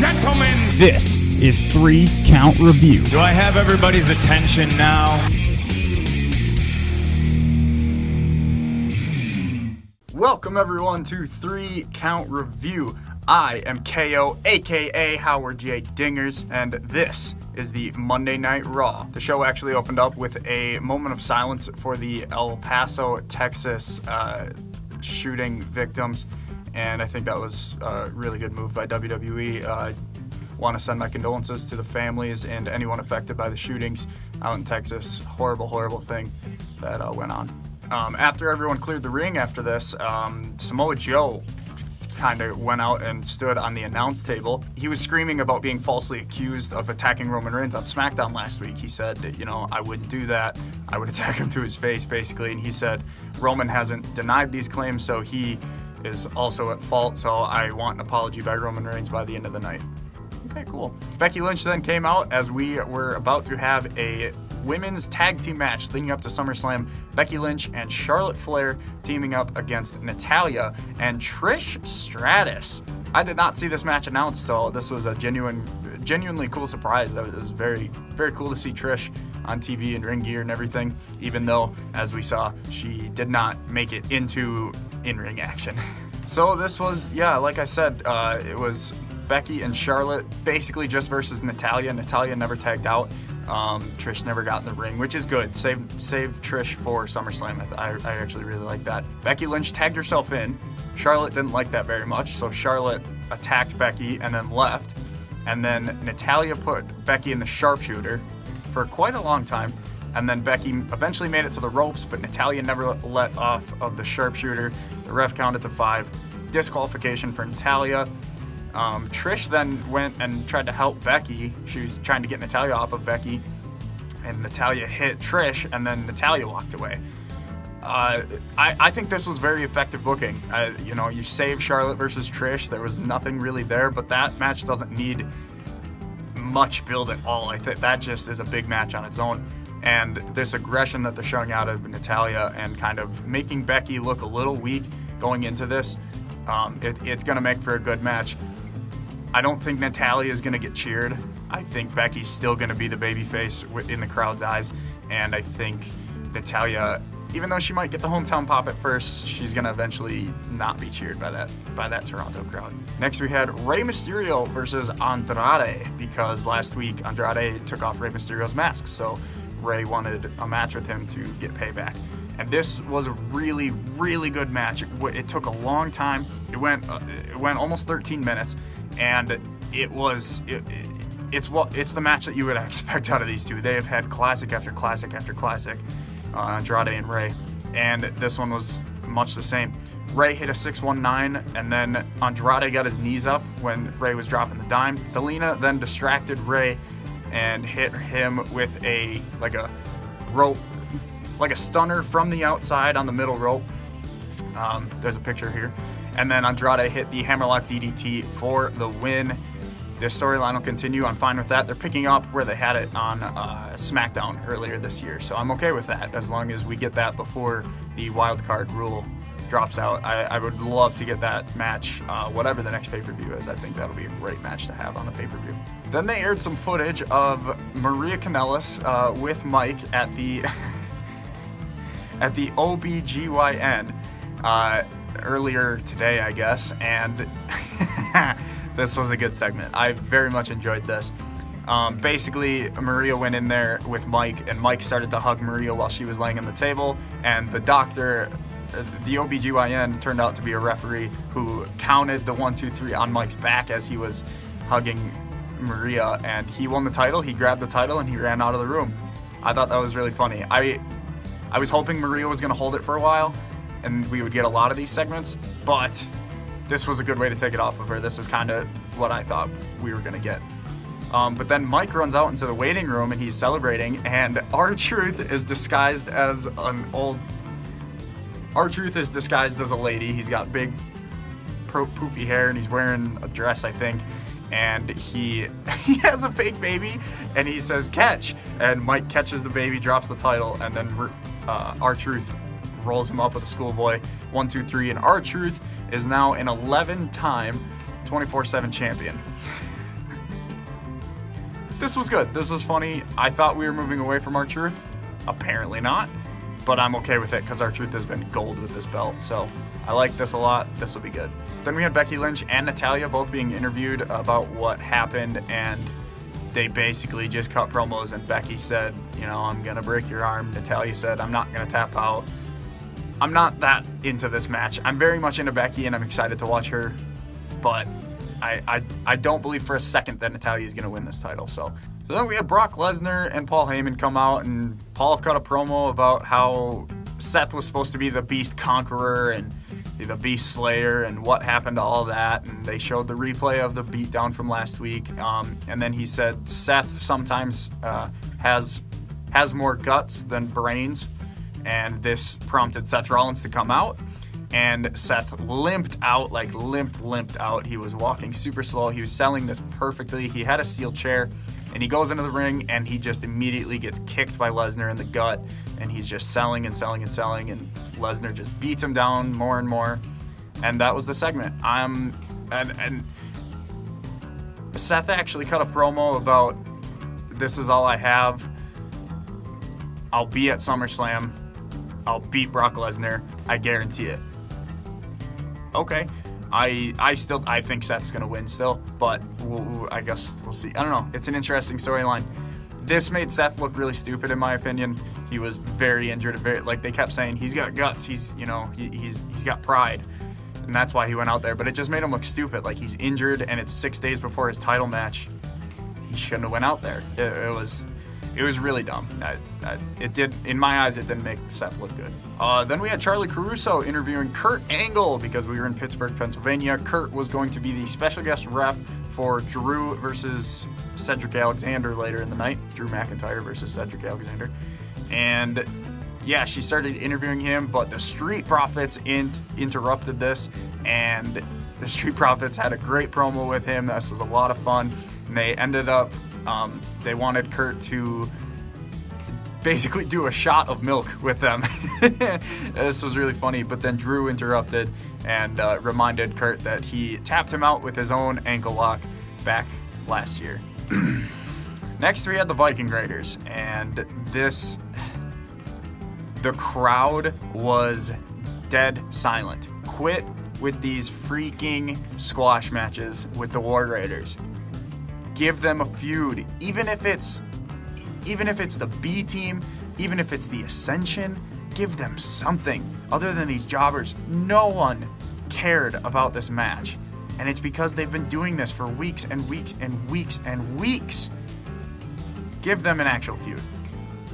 gentlemen, This is 3 Count Review. do I have everybody's attention now? Welcome everyone to 3 Count Review. I am KO, aka Howard J. Dingers, and this is the Monday Night Raw. The show actually opened up with a moment of silence for the El Paso, Texas shooting victims, and I think that was a really good move by WWE. Want to send my condolences to the families and anyone affected by the shootings out in Texas. Horrible thing that went on. After everyone cleared the ring after this, Samoa Joe kind of went out and stood on the announce table. He was screaming about being falsely accused of attacking Roman Reigns on SmackDown last week. He said, you know, I wouldn't do that. I would attack him to his face, basically. And he said, Roman hasn't denied these claims, so he is also at fault. So I want an apology by Roman Reigns by the end of the night. Okay, cool. Becky Lynch then came out as we were about to have a women's tag team match leading up to Summerslam. Becky Lynch and Charlotte Flair teaming up against Natalya and Trish Stratus. I did not see this match announced, so this was a genuinely cool surprise. It was very cool to see Trish on TV and ring gear and everything, even though, as we saw, she did not make it into in-ring action. So this was, yeah, like I said, it was Becky and Charlotte basically just versus Natalya. Natalya never tagged out. Trish never got in the ring, which is good. Save Trish for SummerSlam. I actually really like that. Becky Lynch tagged herself in. Charlotte didn't like that very much, so Charlotte attacked Becky and then left. And then Natalya put Becky in the sharpshooter for quite a long time. And then Becky eventually made it to the ropes, but Natalya never let off of the sharpshooter. The ref counted to 5. Disqualification for Natalya. Trish then went and tried to help Becky. She was trying to get Natalya off of Becky, and Natalya hit Trish, and then Natalya walked away. I think this was very effective booking. You save Charlotte versus Trish. There was nothing really there, but that match doesn't need much build at all. I think that just is a big match on its own. And this aggression that they're showing out of Natalya and kind of making Becky look a little weak going into this, it's going to make for a good match. I don't think Natalya is going to get cheered. I think Becky's still going to be the babyface in the crowd's eyes. And I think Natalya, even though she might get the hometown pop at first, she's going to eventually not be cheered by that Toronto crowd. Next we had Rey Mysterio versus Andrade, because last week Andrade took off Rey Mysterio's mask. So Rey wanted a match with him to get payback. And this was a really good match. It took a long time. It went almost 13 minutes. And it's the match that you would expect out of these two. They have had classic after classic after classic, Andrade and Rey, and this one was much the same. Rey hit a 619, and then Andrade got his knees up when Rey was dropping the dime. Zelina then distracted Rey and hit him with a rope, like a stunner from the outside on the middle rope. There's a picture here. And then Andrade hit the hammerlock DDT for the win. This storyline will continue. I'm fine with that. They're picking up where they had it on SmackDown earlier this year, so I'm okay with that as long as we get that before the wild card rule drops out. I would love to get that match, whatever the next pay-per-view is. I think that'll be a great match to have on the pay-per-view. Then they aired some footage of Maria Kanellis with Mike at the at the OBGYN. Earlier today, I guess, and this was a good segment. I very much enjoyed this. Basically, Maria went in there with Mike, and Mike started to hug Maria while she was laying on the table, and the doctor, the OBGYN, turned out to be a referee who counted the 1, 2, 3 on Mike's back as he was hugging Maria, and he won the title. He grabbed the title, and he ran out of the room. I thought that was really funny. I was hoping Maria was going to hold it for a while, and we would get a lot of these segments, but this was a good way to take it off of her. This is kind of what I thought we were going to get. But then Mike runs out into the waiting room, and he's celebrating, and R-Truth is disguised as R-Truth is disguised as a lady. He's got big, poofy hair, and he's wearing a dress, I think, and he has a fake baby, and he says, catch, and Mike catches the baby, drops the title, and then R-Truth rolls him up with a schoolboy, 1, 2, 3, and R-Truth is now an 11-time 24/7 champion. this was good. This was funny. I thought we were moving away from R-Truth. Apparently not. But I'm okay with it because R-Truth has been gold with this belt. So I like this a lot. This will be good. Then we had Becky Lynch and Natalya both being interviewed about what happened, and they basically just cut promos, and Becky said, you know, I'm going to break your arm. Natalya said, I'm not going to tap out. I'm not that into this match. I'm very much into Becky, and I'm excited to watch her, but I don't believe for a second that Natalya is going to win this title. So then we had Brock Lesnar and Paul Heyman come out, and Paul cut a promo about how Seth was supposed to be the Beast Conqueror and the Beast Slayer and what happened to all that, and they showed the replay of the beatdown from last week, and then he said Seth sometimes has more guts than brains, and this prompted Seth Rollins to come out, and Seth limped out. He was walking super slow. He was selling this perfectly. He had a steel chair, and he goes into the ring, and he just immediately gets kicked by Lesnar in the gut, and he's just selling, and Lesnar just beats him down more and more, and that was the segment. And Seth actually cut a promo about, this is all I have. I'll be at SummerSlam. I'll beat Brock Lesnar. I guarantee it. Okay. I think Seth's going to win still, but I guess we'll see. I don't know. It's an interesting storyline. This made Seth look really stupid, in my opinion. He was very injured. They kept saying he's got guts. He's got pride, and that's why he went out there. But it just made him look stupid. Like, he's injured, and it's 6 days before his title match. He shouldn't have went out there. It was really dumb. It did, in my eyes, it didn't make Seth look good. Then we had Charlie Caruso interviewing Kurt Angle because we were in Pittsburgh, Pennsylvania. Kurt was going to be the special guest ref for Drew versus Cedric Alexander later in the night. Drew McIntyre versus Cedric Alexander. And yeah, she started interviewing him, but the Street Profits interrupted this, and the Street Profits had a great promo with him. This was a lot of fun. And they ended up, they wanted Kurt to basically do a shot of milk with them. This was really funny, but then Drew interrupted and reminded Kurt that he tapped him out with his own ankle lock back last year. Next, we had the Viking Raiders, and the crowd was dead silent. Quit with these freaking squash matches with the War Raiders. Give them a feud, even if it's the B team, even if it's the Ascension. Give them something other than these jobbers. No one cared about this match, and it's because they've been doing this for weeks and weeks and weeks and weeks. Give them an actual feud,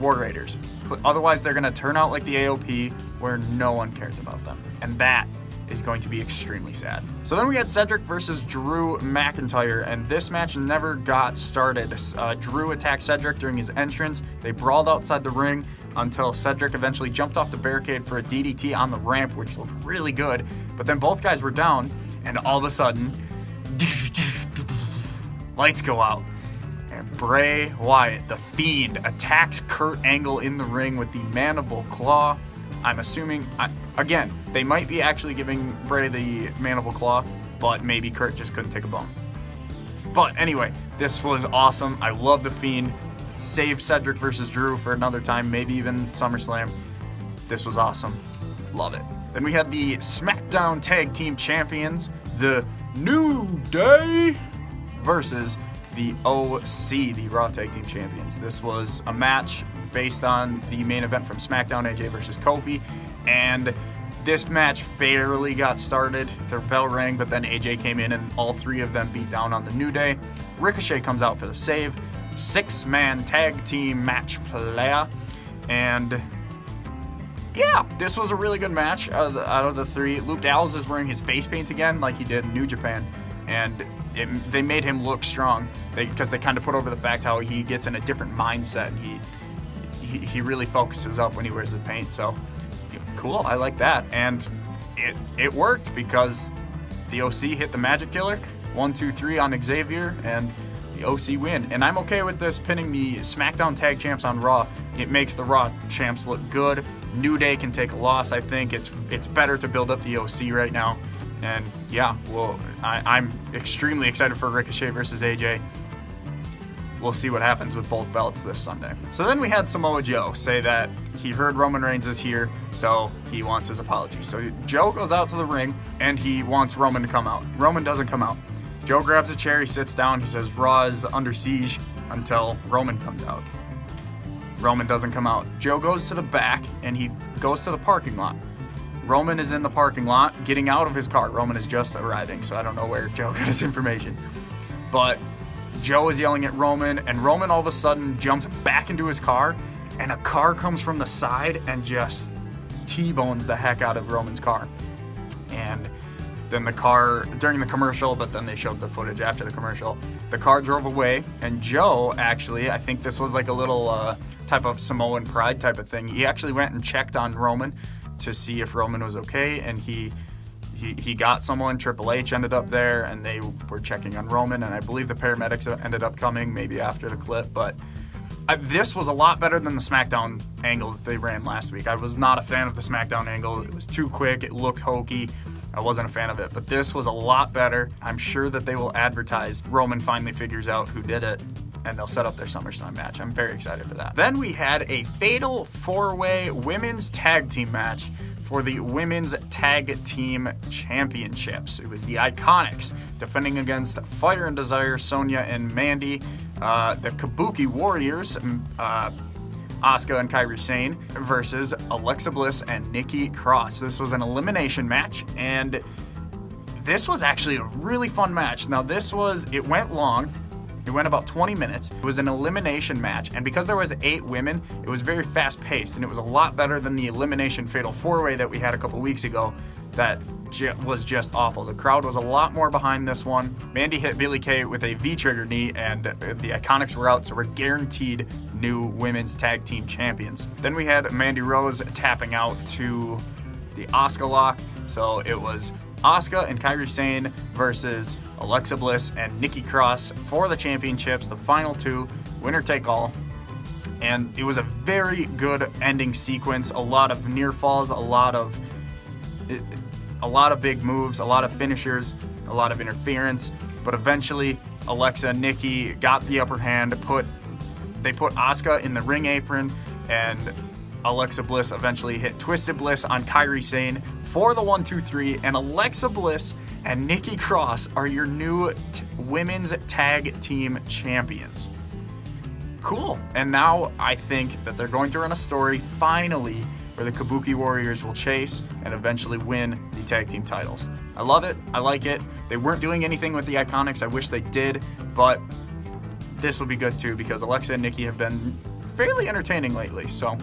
War Raiders. Otherwise, they're going to turn out like the AOP, where no one cares about them, and that is going to be extremely sad. So then we had Cedric versus Drew McIntyre, and this match never got started. Drew attacked Cedric during his entrance. They brawled outside the ring until Cedric eventually jumped off the barricade for a DDT on the ramp, which looked really good. But then both guys were down, and all of a sudden, lights go out. And Bray Wyatt, the Fiend, attacks Kurt Angle in the ring with the Mandible Claw. I'm assuming, again, they might be actually giving Bray the Mandible Claw, but maybe Kurt just couldn't take a bump. But anyway, this was awesome. I love the Fiend. Save Cedric versus Drew for another time, maybe even SummerSlam. This was awesome. Love it. Then we had the SmackDown Tag Team Champions, the New Day versus the OC, the Raw Tag Team Champions. This was a match based on the main event from SmackDown, AJ versus Kofi, and this match barely got started. The bell rang, but then AJ came in and all three of them beat down on the New Day. Ricochet comes out for the save. 6-man tag team match playa, and yeah, this was a really good match out of the three. Luke Gallows is wearing his face paint again like he did in New Japan, and they made him look strong because they kind of put over the fact how he gets in a different mindset, and he really focuses up when he wears the paint. So cool, I like that, and it worked because the OC hit the Magic Killer 1, 2, 3 on Xavier, and the OC win. And I'm okay with this pinning the SmackDown Tag Champs on Raw. It makes the Raw Champs look good. New Day can take a loss. I think it's better to build up the OC right now. And yeah, well, I'm extremely excited for Ricochet versus AJ. we'll see what happens with both belts this Sunday. So then we had Samoa Joe say that he heard Roman Reigns is here, so he wants his apology. So Joe goes out to the ring, and he wants Roman to come out. Roman doesn't come out. Joe grabs a chair, he sits down, he says Raw is under siege until Roman comes out. Roman doesn't come out. Joe goes to the back, and he goes to the parking lot. Roman is in the parking lot, getting out of his car. Roman is just arriving, so I don't know where Joe got his information. But Joe is yelling at Roman, and Roman all of a sudden jumps back into his car, and a car comes from the side and just T-bones the heck out of Roman's car. And then the car, during the commercial, but then they showed the footage after the commercial, the car drove away, and Joe actually, I think this was like a little type of Samoan pride type of thing, he actually went and checked on Roman to see if Roman was okay, and he got someone. Triple H ended up there, and they were checking on Roman, and I believe the paramedics ended up coming maybe after the clip, but this was a lot better than the SmackDown angle that they ran last week. I was not a fan of the SmackDown angle. It was too quick, it looked hokey. I wasn't a fan of it, but this was a lot better. I'm sure that they will advertise Roman finally figures out who did it, and they'll set up their Summerslam match. I'm very excited for that. Then we had a fatal 4-way women's tag team match for the Women's Tag Team Championships. It was the Iconics defending against Fire and Desire, Sonya and Mandy, the Kabuki Warriors, Asuka and Kairi Sane versus Alexa Bliss and Nikki Cross. This was an elimination match, and this was actually a really fun match. Now it went long. It went about 20 minutes. It was an elimination match, and because there was 8 women, it was very fast-paced, and it was a lot better than the elimination fatal 4-way that we had a couple weeks ago that was just awful. The crowd was a lot more behind this one. Mandy hit Billie Kay with a V-trigger knee, and the Iconics were out, so we're guaranteed new women's tag team champions. Then we had Mandy Rose tapping out to the Asuka lock, so it was Asuka and Kairi Sane versus Alexa Bliss and Nikki Cross for the championships, the final 2, winner take all. And it was a very good ending sequence, a lot of near falls, a lot of big moves, a lot of finishers, a lot of interference, but eventually Alexa and Nikki got the upper hand. They put Asuka in the ring apron, and Alexa Bliss eventually hit Twisted Bliss on Kairi Sane for the 1-2-3, and Alexa Bliss and Nikki Cross are your new women's tag team champions. Cool. And now I think that they're going to run a story finally where the Kabuki Warriors will chase and eventually win the tag team titles. I love it. I like it. They weren't doing anything with the Iconics. I wish they did, but this will be good too because Alexa and Nikki have been fairly entertaining lately, so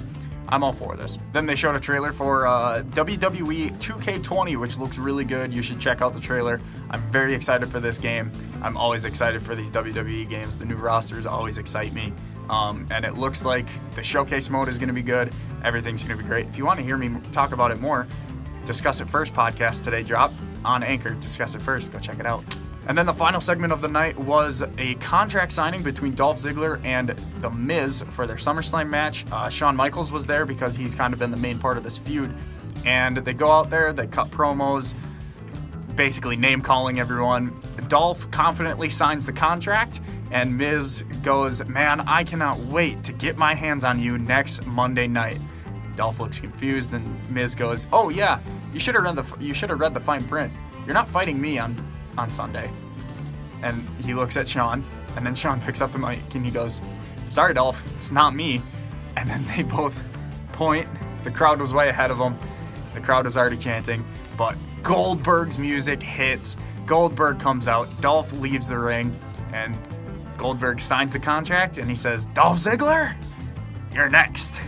I'm all for this. Then they showed a trailer for WWE 2K20, which looks really good. You should check out the trailer. I'm very excited for this game. I'm always excited for these WWE games. The new rosters always excite me. And it looks like the showcase mode is going to be good. Everything's going to be great. If you want to hear me talk about it more, Discuss It First podcast today dropped on Anchor. Discuss It First. Go check it out. And then the final segment of the night was a contract signing between Dolph Ziggler and The Miz for their SummerSlam match. Shawn Michaels was there because he's kind of been the main part of this feud. And they go out there, they cut promos, basically name-calling everyone. Dolph confidently signs the contract, and Miz goes, "Man, I cannot wait to get my hands on you next Monday night." Dolph looks confused, and Miz goes, "Oh yeah, you should have read the fine print. You're not fighting me on Sunday." And he looks at Shawn, and then Shawn picks up the mic and he goes, "Sorry, Dolph, it's not me." And then they both point. The crowd was way ahead of them. The crowd was already chanting, but Goldberg's music hits. Goldberg comes out. Dolph leaves the ring, and Goldberg signs the contract, and he says, "Dolph Ziggler, you're next."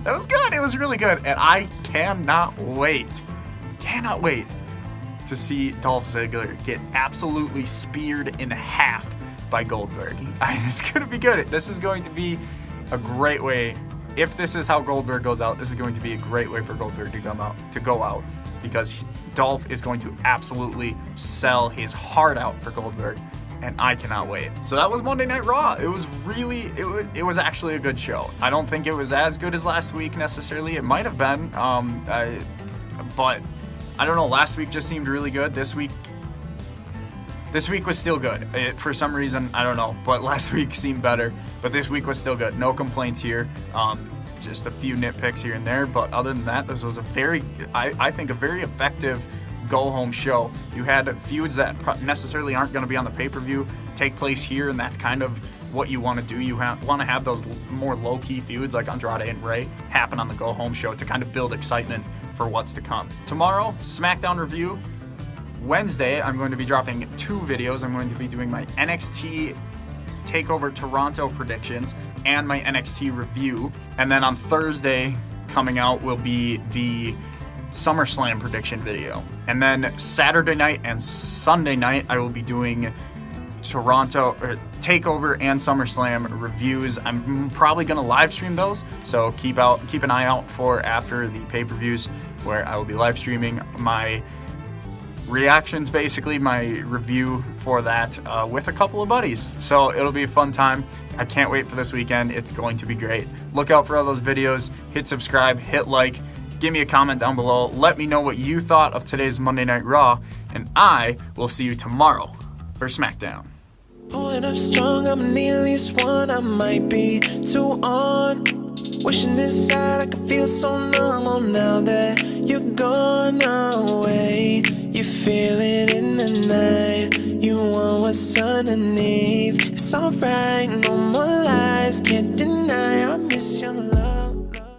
That was good. It was really good, and I cannot wait to see Dolph Ziggler get absolutely speared in half by Goldberg. It's going to be good. This is going to be a great way. If this is how Goldberg goes out, this is going to be a great way for Goldberg to go out, because Dolph is going to absolutely sell his heart out for Goldberg, and I cannot wait. So that was Monday Night Raw. It was actually a good show. I don't think it was as good as last week necessarily. It might have been, but I don't know. Last week just seemed really good. This week, This week was still good. For some reason, I don't know, but last week seemed better. But this week was still good. No complaints here. Just a few nitpicks here and there. But other than that, this was I think a very effective go-home show. You had feuds that necessarily aren't going to be on the pay-per-view take place here, and that's kind of what you want to do. You want to have those more low-key feuds like Andrade and Ray happen on the go-home show to kind of build excitement for what's to come. Tomorrow, SmackDown review. Wednesday, I'm going to be dropping 2 videos. I'm going to be doing my NXT TakeOver Toronto predictions and my NXT review. And then on Thursday, coming out will be the Summerslam prediction video. And then Saturday night and Sunday night, I will be doing Toronto TakeOver and SummerSlam reviews. I'm probably going to live stream those, so keep an eye out for after the pay-per-views, where I will be live streaming my reactions, basically my review for that with a couple of buddies. So it'll be a fun time. I can't wait for this weekend. It's going to be great. Look out for all those videos. Hit subscribe, hit like, give me a comment down below. Let me know what you thought of today's Monday Night Raw, and I will see you tomorrow for SmackDown. When I'm strong, I'm an alias one. I might be too on. Wishing inside I could feel so numb. Oh, now that you're gone away, you feel it in the night. You want what's underneath. It's alright.